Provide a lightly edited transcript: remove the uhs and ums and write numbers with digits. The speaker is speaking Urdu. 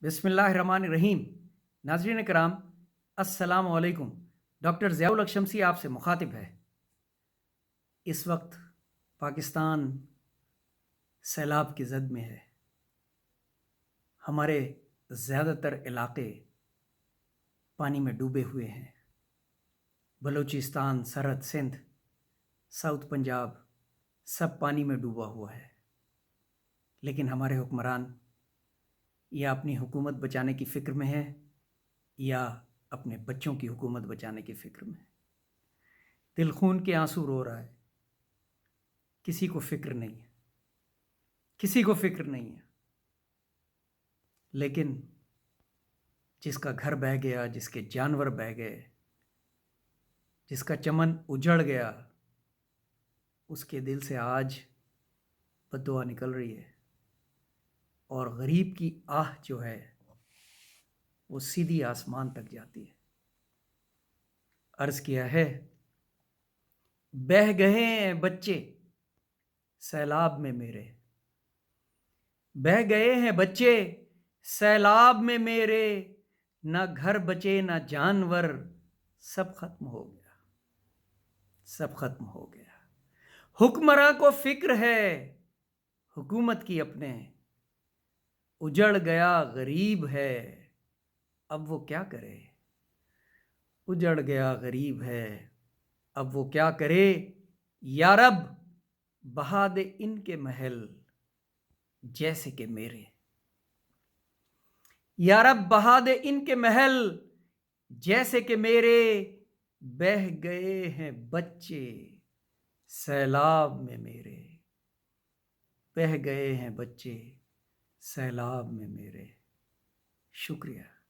بسم اللہ الرحمن الرحیم۔ ناظرین کرام، السلام علیکم۔ ڈاکٹر ضیاء الحق شمسی آپ سے مخاطب ہے۔ اس وقت پاکستان سیلاب کی زد میں ہے۔ ہمارے زیادہ تر علاقے پانی میں ڈوبے ہوئے ہیں۔ بلوچستان، سرحد، سندھ، ساؤتھ پنجاب سب پانی میں ڈوبا ہوا ہے، لیکن ہمارے حکمران یا اپنی حکومت بچانے کی فکر میں ہے یا اپنے بچوں کی حکومت بچانے کی فکر میں ہے۔ دل خون کے آنسو رو رہا ہے، کسی کو فکر نہیں ہے، کسی کو فکر نہیں ہے۔ لیکن جس کا گھر بہہ گیا، جس کے جانور بہہ گئے، جس کا چمن اجڑ گیا، اس کے دل سے آج بد دعا نکل رہی ہے، اور غریب کی آہ جو ہے وہ سیدھی آسمان تک جاتی ہے۔ عرض کیا ہے، بہہ گئے ہیں بچے سیلاب میں میرے، بہہ گئے ہیں بچے سیلاب میں میرے، نہ گھر بچے نہ جانور، سب ختم ہو گیا، سب ختم ہو گیا۔ حکمراں کو فکر ہے حکومت کی اپنے، اجڑ گیا غریب ہے اب وہ کیا کرے، اجڑ گیا غریب ہے اب وہ کیا کرے۔ یا رب بہا دے ان کے محل جیسے کہ میرے، یا رب بہا دے ان کے محل جیسے کہ میرے، بہہ گئے ہیں بچے سیلاب میں میرے، بہہ گئے ہیں بچے سیلاب میں میرے۔ شکریہ۔